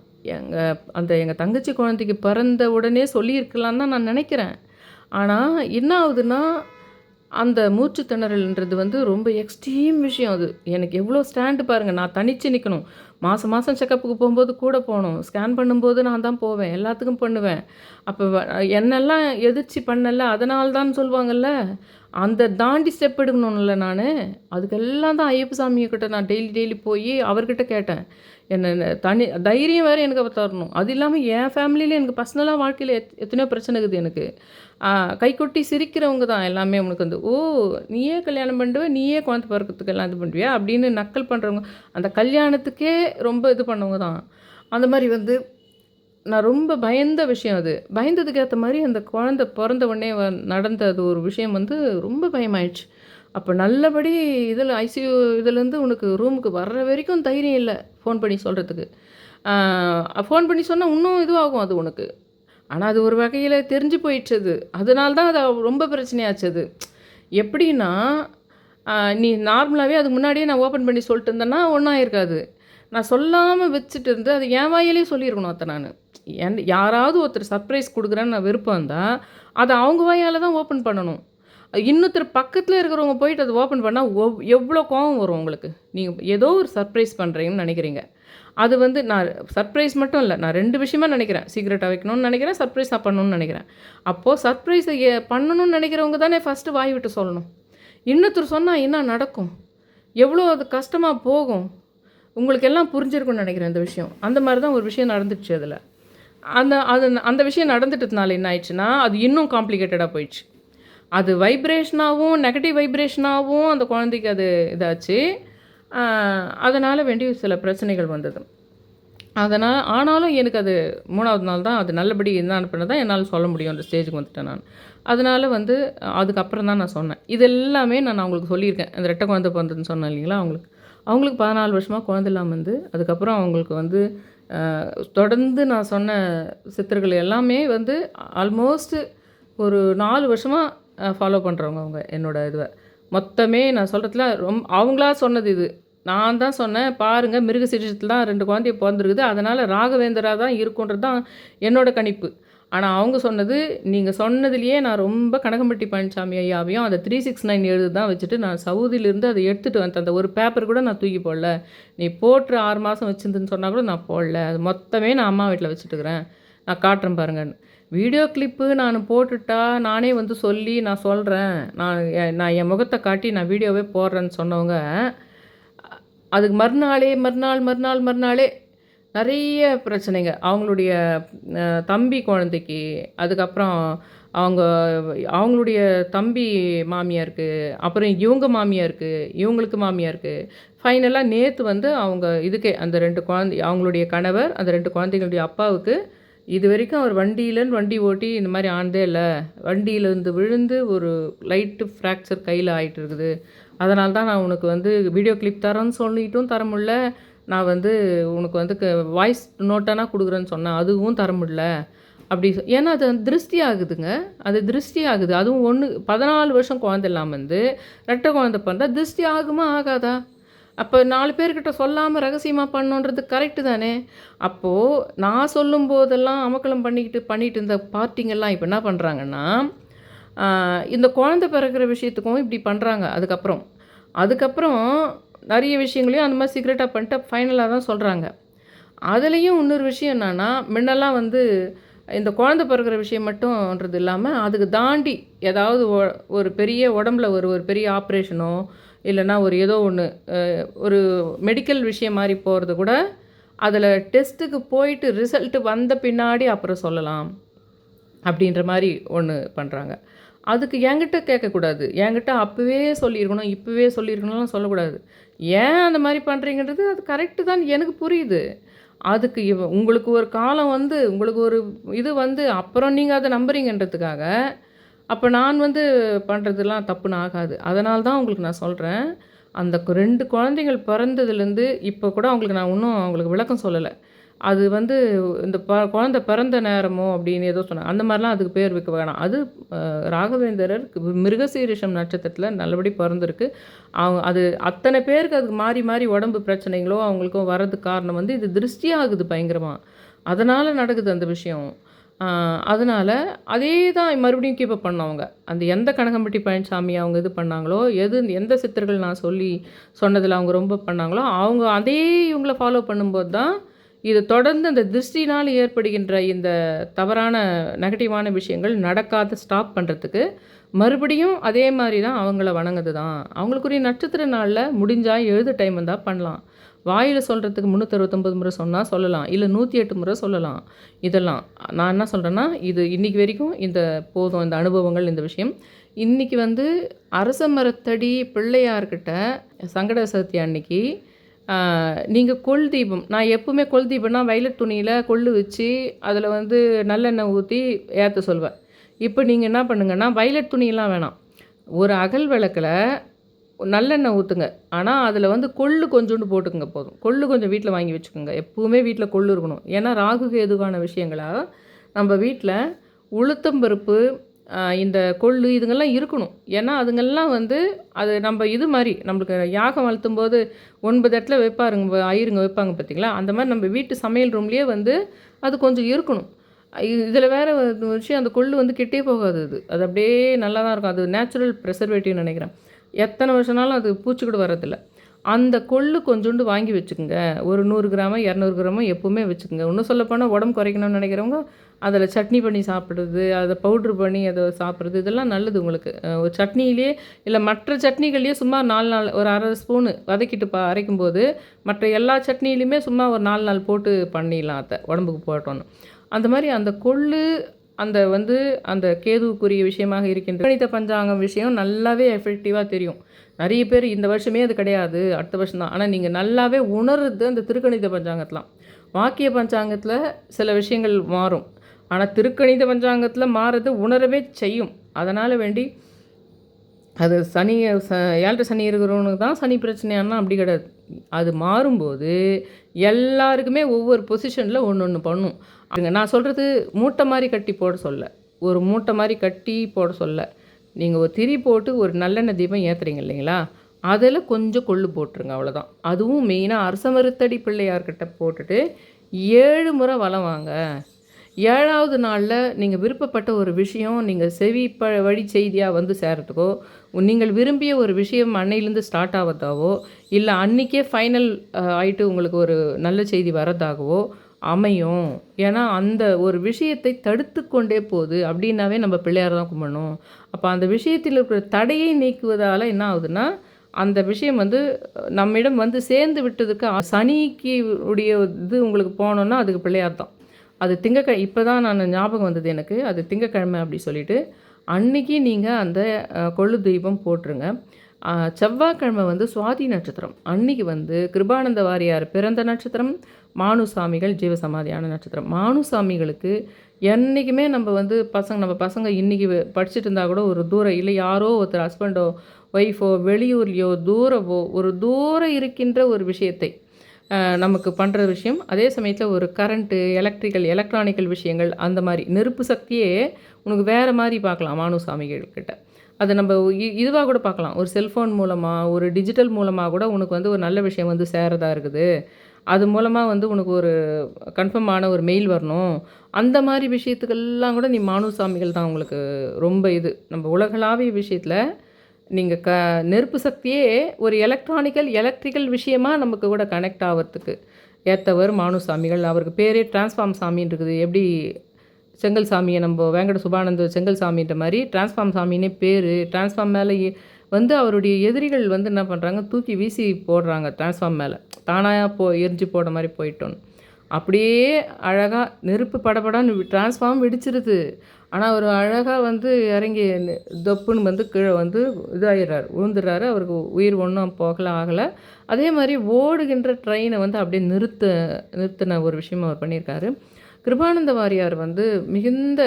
எங்கள் தங்கச்சி குழந்தைக்கு பிறந்த உடனே சொல்லியிருக்கலான்னு தான் நான் நினைக்கிறேன். ஆனால் என்ன ஆகுதுன்னா, அந்த மூச்சு திணறல்ன்றது வந்து ரொம்ப எக்ஸ்ட்ரீம் விஷயம் அது. எனக்கு எவ்வளோ ஸ்டாண்டு பாருங்கள், நான் தனித்து நிற்கணும். மாதம் செக்கப்புக்கு போகும்போது கூட போகணும், ஸ்கேன் பண்ணும்போது நான் தான் போவேன், எல்லாத்துக்கும் பண்ணுவேன். அப்போ என்னெல்லாம் எதிர்த்து பண்ணல அதனால தான் சொல்லுவாங்கள்ல, அந்த தாண்டி ஸ்டெப் எடுக்கணும்ல நான். அதுக்கெல்லாம் தான் ஐயப்ப சாமிக்கிட்ட நான் டெய்லி போய் அவர்கிட்ட கேட்டேன். என்ன தைரியம் வேறு எனக்கு அவர் தரணும். அது இல்லாமல் என் ஃபேமிலியில் எனக்கு பர்சனலாக வாழ்க்கையில் எத்தனையோ பிரச்சனை இருக்குது எனக்கு. கைகொட்டி சிரிக்கிறவங்க தான் எல்லாமே. உனக்கு வந்து நீயே கல்யாணம் பண்ணுவ, நீயே குழந்தை பிறக்கிறதுக்கு எல்லாம் இது பண்ணுவியா அப்படின்னு நக்கல் பண்ணுறவங்க, அந்த கல்யாணத்துக்கே ரொம்ப இது பண்ணவங்க தான். அந்த மாதிரி வந்து நான் ரொம்ப பயந்த விஷயம் அது. பயந்ததுக்கு ஏற்ற மாதிரி அந்த குழந்தை பிறந்த உடனே நடந்தது ஒரு விஷயம் வந்து ரொம்ப பயமாயிடுச்சு. அப்போ நல்லபடி இதில் ஐசியூ இதுலேருந்து உனக்கு ரூமுக்கு வர்ற வரைக்கும் தைரியம் இல்லை ஃபோன் பண்ணி சொல்கிறதுக்கு. ஃபோன் பண்ணி சொன்னால் இன்னும் இதுவாகும் அது உனக்கு. ஆனால் அது ஒரு வகையில் தெரிஞ்சு போயிடுச்சு அது. அதனால தான் அது ரொம்ப பிரச்சனையாச்சு அது. எப்படின்னா, நீ நார்மலாகவே அதுக்கு முன்னாடியே நான் ஓப்பன் பண்ணி சொல்லிட்டு இருந்தேன்னா ஒன்றும் இருக்காது. நான் சொல்லாமல் வச்சுட்டு இருந்து அது என் வாயிலே சொல்லியிருக்கணும் அத்தை நான். யாராவது ஒருத்தர் சர்ப்ரைஸ் கொடுக்குறேன்னு நான் விருப்பம் இருந்தால் அதை அவங்க வாயால் தான் ஓப்பன் பண்ணணும். இன்னொருத்தர் பக்கத்தில் இருக்கிறவங்க போயிட்டு அதை ஓப்பன் பண்ணால் எவ்வளோ கோவம் வரும் உங்களுக்கு. நீங்கள் ஏதோ ஒரு சர்ப்ரைஸ் பண்ணுறீங்கன்னு நினைக்கிறீங்க. அது வந்து நான் சர்ப்ரைஸ் மட்டும் இல்லை, நான் 2 விஷயமா நினைக்கிறேன். சீக்ரெட்டாக வைக்கணும்னு நினைக்கிறேன், சர்ப்ரைஸாக பண்ணணும்னு நினைக்கிறேன். அப்போது சர்ப்ரைஸை பண்ணணும்னு நினைக்கிறவங்க தானே ஃபஸ்ட்டு வாய் விட்டு சொல்லணும். இன்னொருத்தர் சொன்னால் என்ன நடக்கும், எவ்வளோ அது கஷ்டமாக போகும், உங்களுக்கு எல்லாம் புரிஞ்சிருக்கும்னு நினைக்கிறேன் இந்த விஷயம். அந்த மாதிரி தான் ஒரு விஷயம் நடந்துச்சு அதில். அந்த விஷயம் நடந்துட்டதுனால என்ன ஆயிடுச்சுன்னா, அது இன்னும் காம்ப்ளிகேட்டடாக போயிடுச்சு. அது வைப்ரேஷனாகவும் நெகட்டிவ் வைப்ரேஷனாகவும் அந்த குழந்தைக்கு அது இதாச்சு. அதனால் வேண்டி சில பிரச்சனைகள் வந்தது. ஆனாலும் எனக்கு அது 3வது நாள் தான் அது நல்லபடி என்ன அனுப்புனது தான் என்னால் சொல்ல முடியும். அந்த ஸ்டேஜுக்கு வந்துட்டேன் நான். அதனால வந்து அதுக்கப்புறம் தான் நான் சொன்னேன். இது எல்லாமே நான் அவங்களுக்கு சொல்லியிருக்கேன். அந்த ரெட்டை குழந்தை பிறந்ததுன்னு சொன்னேன் இல்லைங்களா அவங்களுக்கு. அவங்களுக்கு 14 வருஷமா குழந்தை இல்லாம இருந்து, அதுக்கப்புறம் அவங்களுக்கு வந்து தொடர்ந்து நான் சொன்ன சித்தர்கள் எல்லாமே வந்து ஆல்மோஸ்ட் ஒரு 4 வருஷமா ஃபாலோ பண்ணுறவங்க அவங்க என்னோட இதுவ. மொத்தமே நான் சொல்றதுல அவங்களா சொன்னது இது. நான் தான் சொன்னேன், பாருங்க மிருகசீரிஷத்துல தான் 2 குழந்தை பொறந்திருக்குது. அதனால ராகவேந்திரா தான் இருக்குன்றது தான் என்னோட கணிப்பு. ஆனா அவங்க சொன்னது, நீங்க சொன்னதிலேயே நான் ரொம்ப கனகம்பட்டி பழனிசாமி ஐயாவையும் அந்த 369 எழுது தான் வச்சுட்டு நான் சவுதியிலேருந்து அதை எடுத்துட்டு வந்தேன். அந்த ஒரு பேப்பர் கூட நான் தூக்கி போடல. நீ போட்டு 6 மாதம் வச்சிருந்துன்னு சொன்னா கூட நான் போடல. அது மொத்தமே நான் அம்மா வீட்ல வச்சுட்டுருக்கிறேன். நான் காட்டுறேன் பாருங்கன்னு. வீடியோ கிளிப்பு நான் போட்டுட்டா, நானே வந்து சொல்லி நான் சொல்றேன். நான் என் முகத்த காட்டி நான் வீடியோவே போடுறேன்னு சொன்னவங்க, அதுக்கு மறுநாளே நிறைய பிரச்சனைங்க. அவங்களுடைய தம்பி குழந்தைக்கு, அதுக்கப்புறம் அவங்களுடைய தம்பி மாமியாருக்கு, அப்புறம் இவங்க மாமியாருக்கு, இவங்களுக்கு மாமியாருக்கு. ஃபைனலாக நேற்று வந்து அவங்க இதுக்கே அந்த 2 அவங்களுடைய கணவர், அந்த 2 குழந்தைகளுடைய அப்பாவுக்கு இதுவரைக்கும் அவர் வண்டி ஓட்டி இந்த மாதிரி ஆனதே இல்ல. வண்டியிலேருந்து விழுந்து ஒரு லைட்டு ஃப்ராக்சர் கையில் ஆயிட்டு இருக்குது. அதனால தான் நான் உனக்கு வந்து வீடியோ கிளிப் தரேன்னு சொல்லிட்டும் தர முடில. நான் வந்து உனக்கு வந்து வாய்ஸ் நோட்டானா கொடுக்குறேன்னு சொன்னேன். அதுவும் தர முடில. அப்படி ஏன்னா அது திருஷ்டி ஆகுதுங்க. அது திருஷ்டி ஆகுது. அதுவும் 14 வருஷம் குழந்தை இல்லாமல் வந்து ரெட்டை குழந்தை பிறந்தா திருஷ்டி ஆகுமா ஆகாதா? அப்போ 4 பேர்கிட்ட சொல்லாமல் ரகசியமாக பண்ணணுன்றது கரெக்டு தானே. அப்போது நான் சொல்லும்போதெல்லாம் அமக்கலம் பண்ணிட்டு இருந்த பார்ட்டிங்கெல்லாம் இப்போ என்ன பண்ணுறாங்கன்னா, இந்த குழந்தை பிறக்கிற விஷயத்துக்கும் இப்படி பண்ணுறாங்க. அதுக்கப்புறம் நிறைய விஷயங்களையும் அந்த மாதிரி சீக்ரெட்டாக பண்ணிட்டு ஃபைனலாக தான் சொல்கிறாங்க. அதுலேயும் இன்னொரு விஷயம் என்னென்னா, முன்னெல்லாம் வந்து இந்த குழந்தை பிறக்கிற விஷயம் மட்டும்ன்றது இல்லாமல் அதுக்கு தாண்டி ஏதாவது ஒரு பெரிய உடம்புல ஒரு பெரிய ஆப்ரேஷனோ இல்லைன்னா ஒரு ஏதோ ஒன்று ஒரு மெடிக்கல் விஷயம் மாதிரி போகிறது கூட அதில் டெஸ்ட்டுக்கு போயிட்டு ரிசல்ட்டு வந்த பின்னாடி அப்புறம் சொல்லலாம் அப்படின்ற மாதிரி ஒன்று பண்ணுறாங்க. அதுக்கு என்கிட்ட கேட்கக்கூடாது. என்கிட்ட அப்போவே சொல்லியிருக்கணும், இப்போவே சொல்லியிருக்கணும்லாம் சொல்லக்கூடாது. ஏன் அந்த மாதிரி பண்ணுறீங்கன்றது அது கரெக்டு தான், எனக்கு புரியுது. அதுக்கு உங்களுக்கு ஒரு காலம் வந்து உங்களுக்கு ஒரு இது வந்து அப்புறம் நீங்கள் அதை நம்புறீங்கன்றதுக்காக அப்போ நான் வந்து பண்ணுறதுலாம் தப்புன்னு ஆகாது. அதனால தான் உங்களுக்கு நான் சொல்கிறேன். அந்த 2 குழந்தைகள் பிறந்ததுலேருந்து இப்போ கூட அவங்களுக்கு நான் இன்னும் அவங்களுக்கு விளக்கம் சொல்லலை. அது வந்து இந்த குழந்தை பிறந்த நேரமோ அப்படின்னு ஏதோ சொன்னாங்க. அந்த மாதிரிலாம் அதுக்கு பேர் வைக்க வேணாம். அது ராகவேந்திரர் மிருகசீரிஷம் நட்சத்திரத்தில் நல்லபடி பிறந்திருக்கு. அது அத்தனை பேருக்கு அதுக்கு மாறி மாறி உடம்பு பிரச்சனைகளோ அவங்களுக்கும் வர்றதுக்கு காரணம் வந்து இது திருஷ்டியாகுது பயங்கரமாக. அதனால் நடக்குது அந்த விஷயம். அதனால் அதே தான் மறுபடியும் கீப் அப் பண்ணவங்க. அந்த எந்த கனகம்பட்டி பழனிசாமி அவங்க இது பண்ணாங்களோ, எந்த சித்தர்கள் நான் சொன்னதில் அவங்க ரொம்ப பண்ணாங்களோ, அவங்க அதே இவங்கள ஃபாலோ பண்ணும்போது தான் இது தொடர்ந்து அந்த திருஷ்டினால் ஏற்படுகின்ற இந்த தவறான நெகட்டிவான விஷயங்கள் நடக்காத ஸ்டாப் பண்ணுறதுக்கு மறுபடியும் அதே மாதிரி தான் அவங்கள வணங்குது தான். அவங்களுக்குரிய நட்சத்திர நாளில் முடிஞ்சால் எழுத டைம் இருந்தால் பண்ணலாம். வாயில் சொல்கிறதுக்கு 369 முறை சொன்னால் சொல்லலாம், இல்லை 108 முறை சொல்லலாம். இதெல்லாம் நான் என்ன சொல்கிறேன்னா, இது இன்றைக்கி வரைக்கும் இந்த போதும் இந்த அனுபவங்கள் இந்த விஷயம். இன்றைக்கி வந்து அரச மரத்தடி பிள்ளையார்கிட்ட சங்கட சதுர்த்தி அன்னைக்கு நீங்கள் கொள் தீபம், நான் எப்பவுமே கொள் தீபம்னா வயலட் துணியில் கொள்ளு வச்சு அதில் வந்து நல்லெண்ணெய் ஊற்றி ஏற்ற சொல்வேன். இப்போ நீங்கள் என்ன பண்ணுங்கன்னா, வயலட் துணியெல்லாம் வேணாம், ஒரு அகல் விளக்கில் நல்லெண்ணெய் ஊற்றுங்க. ஆனால் அதில் வந்து கொள்ளு கொஞ்சோண்டு போட்டுக்குங்க போதும். கொள்ளு கொஞ்சம் வீட்டில் வாங்கி வச்சுக்கோங்க. எப்போவுமே வீட்டில் கொள்ளு இருக்கணும். ஏன்னா ராகுக்கு எதுவான விஷயங்களாக நம்ம வீட்டில் உளுத்தம்பருப்பு, இந்த கொள்ளு இதுங்கெல்லாம் இருக்கணும். ஏன்னா அதுங்கெல்லாம் வந்து அது நம்ம இது மாதிரி நம்மளுக்கு யாகம் வளர்த்தும் போது 9 இடத்துல வைப்பாருங்க, ஐயருங்க வைப்பாங்க பார்த்தீங்களா, அந்த மாதிரி நம்ம வீட்டு சமையல் ரூம்லேயே வந்து அது கொஞ்சம் இருக்கணும். இதில் வேறு விஷயம், அந்த கொள்ளு வந்து கெட்டே போகாது. அது அப்படியே நல்லா தான் இருக்கும். அது நேச்சுரல் ப்ரெசர்வேட்டிவ்னு நினைக்கிறேன். எத்தனை வருஷம்னாலும் அது பூச்சி கூட வரதில்லை. அந்த கொள்ளு கொஞ்சோண்டு வாங்கி வச்சுக்கோங்க. ஒரு 100 கிராமோ 200 கிராமோ எப்போவுமே வச்சுக்கோங்க. இன்னும் சொல்லப்போனால் உடம்பு குறைக்கணும்னு நினைக்கிறவங்க அதில் சட்னி பண்ணி சாப்பிட்றது, அதை பவுட்ரு பண்ணி அதை சாப்பிட்றது, இதெல்லாம் நல்லது உங்களுக்கு. ஒரு சட்னியிலே இல்லை மற்ற சட்னிகள்லேயே சும்மா 4 ஒரு அரை ஸ்பூனு வதக்கிட்டு அரைக்கும்போது மற்ற எல்லா சட்னியிலையுமே சும்மா ஒரு 4 போட்டு பண்ணிடலாம். அதை உடம்புக்கு போட்டோன்னு அந்த மாதிரி அந்த கொள்ளு அந்த கேதுவுக்குரிய விஷயமாக இருக்கின்ற கணித பஞ்சாங்கம் விஷயம் நல்லாவே எஃபெக்டிவாக தெரியும். நிறைய பேர் இந்த வருஷமே அது கிடையாது, அடுத்த வருஷம் தான். ஆனால் நீங்கள் நல்லாவே உணர்றது அந்த திருக்கணித பஞ்சாங்கத்தலாம். வாக்கிய பஞ்சாங்கத்தில் சில விஷயங்கள் மாறும், ஆனால் திருக்கணித பஞ்சாங்கத்தில் மாறுறது உணரவே செய்யும். அதனால் வேண்டி அது சனி 7 சனி இருக்கிறவனுக்கு தான் சனி பிரச்சனையானா அப்படி கிடையாது. அது மாறும்போது எல்லாருக்குமே ஒவ்வொரு பொசிஷனில் ஒன்று ஒன்று பண்ணும். நான் சொல்கிறது மூட்டை மாதிரி கட்டி போட சொல்ல, ஒரு மூட்டை மாதிரி கட்டி போட சொல்ல. நீங்கள் ஒரு திரி போட்டு ஒரு நல்லெண்ணெய் தீபம் ஏற்றுறீங்க இல்லைங்களா, அதில் கொஞ்சம் கொள்ளு போட்டுருங்க, அவ்வளோதான். அதுவும் மெயினாக அரசமருத்தடி பிள்ளையார்கிட்ட போட்டுட்டு 7 முறை வலம் வாங்க. 7வது நாளில் நீங்கள் விருப்பப்பட்ட ஒரு விஷயம் நீங்கள் செவி வழி செய்தியாக வந்து சேரத்துக்கோ, நீங்கள் விரும்பிய ஒரு விஷயம் அன்னையிலேருந்து ஸ்டார்ட் ஆகிறதாவோ, இல்லை அன்றைக்கே ஃபைனல் ஆகிட்டு உங்களுக்கு ஒரு நல்ல செய்தி வரதாகவோ அமையும். ஏன்னா அந்த ஒரு விஷயத்தை தடுத்து கொண்டே போகுது அப்படின்னாவே நம்ம பிள்ளையார் தான் கும்பிடணும். அப்போ அந்த விஷயத்தில் இருக்கிற தடையை நீக்குவதால் என்ன ஆகுதுன்னா, அந்த விஷயம் வந்து நம்மிடம் வந்து சேர்ந்து விட்டதுக்கு சனிக்கு உடைய இது உங்களுக்கு போனோன்னா அதுக்கு பிள்ளையார் தான். அது இப்போ தான் நான் ஞாபகம் வந்தது எனக்கு, அது திங்கக்கிழமை அப்படி சொல்லிவிட்டு அன்றைக்கி நீங்கள் அந்த கொள்ளு தீபம் போட்டுருங்க. செவ்வாய்க்கிழமை வந்து சுவாதி நட்சத்திரம், அன்றைக்கி வந்து கிருபானந்த வாரியார் பிறந்த நட்சத்திரம், மானுசாமிகள் ஜீவசமாதியான நட்சத்திரம். மானுசாமிகளுக்கு என்றைக்குமே நம்ம பசங்க இன்றைக்கி படிச்சுட்டு இருந்தால் கூட ஒரு தூரம் இல்லை, யாரோ ஒருத்தர் ஹஸ்பண்டோ ஒய்ஃபோ வெளியூர்லையோ தூரவோ ஒரு தூரம் இருக்கின்ற ஒரு விஷயத்தை நமக்கு பண்ணுற விஷயம், அதே சமயத்தில் ஒரு கரண்ட்டு எலக்ட்ரானிக்கல் விஷயங்கள், அந்த மாதிரி நெருப்பு சக்தியே உனக்கு வேறு மாதிரி பார்க்கலாம் மானுசாமிகள்கிட்ட. அதை நம்ம இதுவாக கூட பார்க்கலாம், ஒரு செல்ஃபோன் மூலமாக ஒரு டிஜிட்டல் மூலமாக கூட உனக்கு வந்து ஒரு நல்ல விஷயம் வந்து சேரதா இருக்குது, அது மூலமாக வந்து உனக்கு ஒரு கன்ஃபார்மான ஒரு மெயில் வரணும், அந்த மாதிரி விஷயத்துக்கெல்லாம் கூட நீ மானுசாமிகள் தான் உங்களுக்கு ரொம்ப இது. நம்ம உலகளாவிய விஷயத்தில் நீங்கள் நெருப்பு சக்தியே ஒரு எலக்ட்ரிக்கல் விஷயமாக நமக்கு கூட கனெக்ட் ஆகிறதுக்கு ஏற்றவர் மானுசாமிகள். அவருக்கு பேரே டிரான்ஸ்ஃபார்ம் சாமின்னு இருக்குது. எப்படி செங்கல் சாமியை நம்ம வேங்கட சுபானந்த செங்கல் சாமின்ற மாதிரி டிரான்ஸ்ஃபார்ம் சாமின்னே பேர். டிரான்ஸ்ஃபார்ம் மேலே வந்து அவருடைய எதிரிகள் வந்து என்ன பண்ணுறாங்க, தூக்கி வீசி போடுறாங்க டிரான்ஸ்ஃபார்ம் மேலே, தானாக எரிஞ்சு போட மாதிரி போயிட்டோன்னு. அப்படியே அழகாக நெருப்பு படப்படான்னு டிரான்ஸ்ஃபார்ம் வெடிச்சிருது, ஆனால் அவர் அழகாக வந்து இறங்கி தொப்புன்னு வந்து கீழே வந்து இதாகிடுறாரு, விழுந்துடுறாரு. அவருக்கு உயிர் ஒன்றும் ஆகலை. அதே மாதிரி ஓடுகின்ற ட்ரெயினை வந்து அப்படியே நிறுத்தின ஒரு விஷயம் அவர் பண்ணியிருக்காரு. கிருபானந்த வாரியார் வந்து மிகுந்த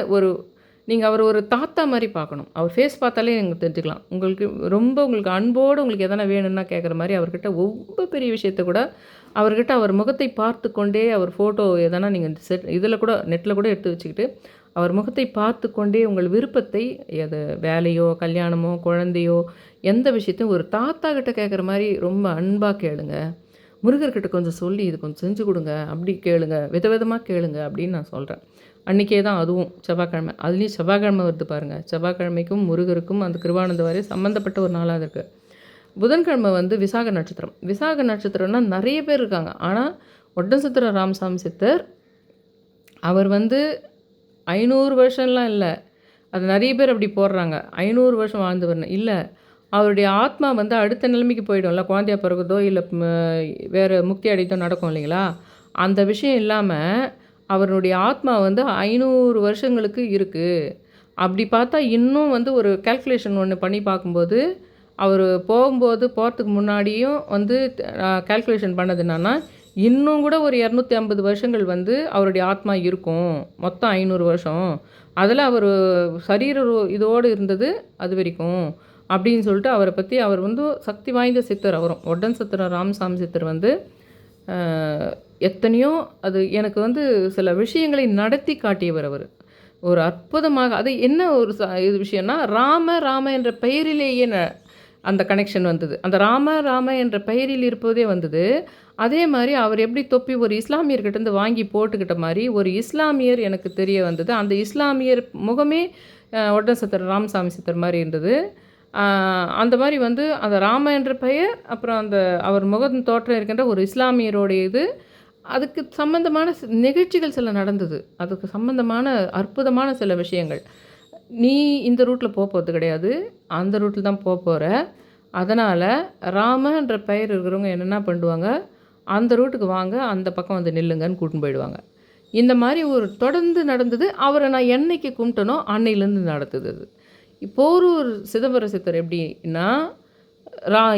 நீங்கள் அவர் ஒரு தாத்தா மாதிரி பார்க்கணும். அவர் ஃபேஸ் பார்த்தாலே நீங்கள் தெரிஞ்சுக்கலாம். உங்களுக்கு அன்போடு உங்களுக்கு எதனா வேணும்னா கேட்குற மாதிரி அவர்கிட்ட ரொம்ப பெரிய விஷயத்த கூட அவர்கிட்ட அவர் முகத்தை பார்த்து கொண்டே அவர் ஃபோட்டோ எதனா நீங்கள் இதில் கூட நெட்டில் கூட எடுத்து வச்சுக்கிட்டு அவர் முகத்தை பார்த்து கொண்டே உங்கள் விருப்பத்தை, அது வேலையோ கல்யாணமோ குழந்தையோ எந்த விஷயத்தையும் ஒரு தாத்தா கிட்ட கேட்குற மாதிரி ரொம்ப அன்பாக கேளுங்க. முருகர்கிட்ட கொஞ்சம் சொல்லி இது கொஞ்சம் செஞ்சு கொடுங்க அப்படி கேளுங்க, விதவிதமாக கேளுங்க அப்படின்னு நான் சொல்கிறேன். அன்றைக்கே தான் அதுவும் செவ்வாய்க்கிழமை, அதுலேயும் செவ்வாய்க்கிழமை வருது பாருங்கள். செவ்வாய்க்கிழமைக்கும் முருகருக்கும் அந்த கிருபானந்த வாரியார் சம்மந்தப்பட்ட ஒரு நாளாக இருக்குது. புதன்கிழமை வந்து விசாக நட்சத்திரம். விசாக நட்சத்திரம்னா நிறைய பேர் இருக்காங்க, ஆனால் ஒட்டன்சத்திர ராமசாமி சித்தர் அவர் வந்து 500 வருஷம்லாம் இல்லை, அது நிறைய பேர் அப்படி போடுறாங்க, 500 வருஷம் வாழ்ந்து வரணும் இல்லை. அவருடைய ஆத்மா வந்து அடுத்த நிலைமைக்கு போய்டும்ல, குழந்தையா பிறகுதோ இல்லை வேறு முக்தி அடைத்தோ நடக்கும் இல்லைங்களா. அந்த விஷயம் இல்லாமல் அவருடைய ஆத்மா வந்து 500 வருஷங்களுக்கு இருக்குது. அப்படி பார்த்தா இன்னும் வந்து ஒரு கால்குலேஷன் ஒன்று பண்ணி பார்க்கும்போது, அவர் போகிறதுக்கு முன்னாடியும் வந்து கால்குலேஷன் பண்ணது என்னன்னா, இன்னும் கூட ஒரு 250 வருஷங்கள் வந்து அவருடைய ஆத்மா இருக்கும், மொத்தம் 500 வருஷம். அதில் அவர் சரீர இதோடு இருந்தது அது வரைக்கும் அப்படின்னு சொல்லிட்டு அவரை பற்றி, அவர் வந்து சக்தி வாய்ந்த சித்தர். அவரும் ஒட்டன் சித்தர் ராமசாமி சித்தர் வந்து எத்தனையோ அது எனக்கு வந்து சில விஷயங்களை நடத்தி காட்டியவர் அவர். ஒரு அற்புதமாக அது என்ன ஒரு இது விஷயம்னா, ராம என்ற பெயரிலேயே அந்த கனெக்ஷன் வந்தது. அந்த ராம என்ற பெயரில் இருப்பதே வந்தது. அதே மாதிரி அவர் எப்படி தொப்பி ஒரு இஸ்லாமியர்கிட்டேருந்து வாங்கி போட்டுக்கிட்ட மாதிரி ஒரு இஸ்லாமியர் எனக்கு தெரிய வந்தது. அந்த இஸ்லாமியர் முகமே ஒட்டன் சித்தர் ராமசாமி சித்தர் மாதிரி இருந்தது. அந்த மாதிரி வந்து அந்த ராம என்ற பெயர், அப்புறம் அந்த அவர் முகம் தோற்றம் இருக்கின்ற ஒரு இஸ்லாமியருடைய இது, அதுக்கு சம்பந்தமான நிகழ்ச்சிகள் சில நடந்தது. அதுக்கு சம்பந்தமான அற்புதமான சில விஷயங்கள். நீ இந்த ரூட்டில் போகிறது கிடையாது, அந்த ரூட்டில் தான் போகிற. அதனால் ராமன்ற பெயர் இருக்கிறவங்க என்னென்ன பண்ணுவாங்க, அந்த ரூட்டுக்கு வாங்க, அந்த பக்கம் வந்து நில்லுங்கன்னு கூட்டின்னு போயிடுவாங்க. இந்த மாதிரி ஒரு தொடர்ந்து நடந்தது. அவரை நான் என்னைக்கு கும்பிட்டனோ அன்னையிலேருந்து நடத்துது அது. போரூர் சிதம்பர சித்தர் எப்படின்னா,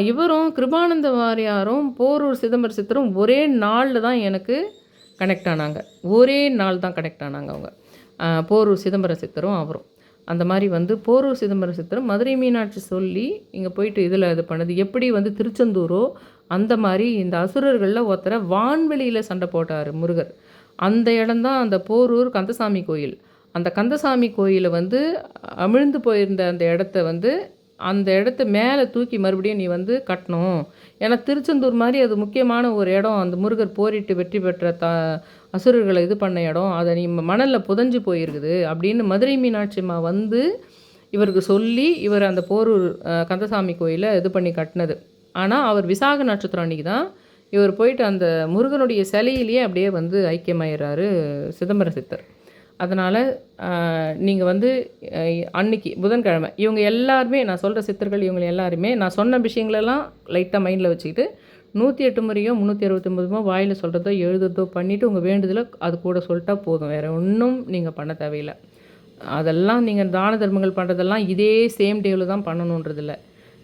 இவரும் கிருபானந்த வாரியாரும் போரூர் சிதம்பர சித்தரும் ஒரே நாளில் தான் எனக்கு கனெக்ட் ஆனாங்க. ஒரே நாள் தான் கனெக்ட் ஆனாங்க அவங்க. போரூர் சிதம்பர சித்தரும் அவரும். அந்த மாதிரி வந்து போரூர் சிதம்பர சித்தரும் மதுரை மீனாட்சி சொல்லி இங்கே போயிட்டு இதில் இது பண்ணது எப்படி வந்து திருச்செந்தூரோ அந்த மாதிரி இந்த அசுரர்களில் ஒருத்தரை வான்வெளியில் சண்டை போட்டார் முருகர். அந்த இடம்தான் அந்த போரூர் கந்தசாமி கோயில். அந்த கந்தசாமி கோயிலை வந்து அமிழ்ந்து போயிருந்த அந்த இடத்த வந்து அந்த இடத்த மேலே தூக்கி மறுபடியும் நீ வந்து கட்டணும். ஏன்னா திருச்செந்தூர் மாதிரி அது முக்கியமான ஒரு இடம். அந்த முருகர் போரிட்டு வெற்றி பெற்ற அசுரர்களை இது பண்ண இடம். அதை நீ மணலில் புதஞ்சு போயிருக்குது அப்படின்னு மதுரை மீனாட்சி அம்மா வந்து இவருக்கு சொல்லி இவர் அந்த போரூர் கந்தசாமி கோயிலை இது பண்ணி கட்டினது. ஆனால் அவர் விசாக நட்சத்திரம் அன்றைக்கி தான் இவர் போயிட்டு அந்த முருகனுடைய சிலையிலேயே அப்படியே வந்து ஐக்கியமாயிடுறாரு சிதம்பர சித்தர். அதனால் நீங்கள் வந்து அன்னைக்கு புதன்கிழமை இவங்க எல்லாருமே நான் சொல்கிற சித்தர்கள் இவங்க எல்லாருமே நான் சொன்ன விஷயங்களெல்லாம் லைட்டாக மைண்டில் வச்சுக்கிட்டு 108 முறையோ 369 வாயில் சொல்கிறதோ எழுதுறதோ பண்ணிவிட்டு உங்கள் வேண்டுதலை அது கூட சொல்லிட்டா போதும். வேறு ஒன்றும் நீங்கள் பண்ண தேவையில்லை. அதெல்லாம் நீங்கள் தான தர்மங்கள் பண்ணுறதெல்லாம் இதே சேம் டேவில் தான் பண்ணணுன்றதில்லை.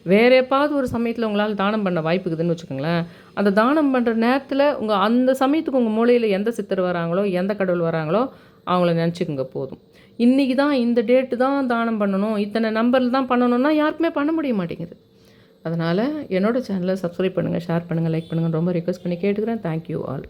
வேறு எப்பாவது ஒரு சமயத்தில் உங்களால் தானம் பண்ண வாய்ப்பு இருக்குதுன்னு வச்சுக்கோங்களேன். அந்த தானம் பண்ணுற நேரத்தில் உங்கள் அந்த சமயத்துக்கு உங்கள் மூலையில் எந்த சித்தர் வராங்களோ எந்த கடவுள் வராங்களோ அவங்கள நினச்சிக்கோங்க போதும். இன்றைக்கி தான் இந்த டேட்டு தான் தானம் பண்ணணும், இத்தனை நம்பரில் தான் பண்ணணுன்னா யாருக்குமே பண்ண முடிய மாட்டேங்குது. அதனால் என்னோடய சேனலை சப்ஸ்கிரைப் பண்ணுங்கள், ஷேர் பண்ணுங்கள், லைக் பண்ணுங்கள் ரொம்ப ரிக்வெஸ்ட் பண்ணி கேட்டுக்கிறேன். Thank you all.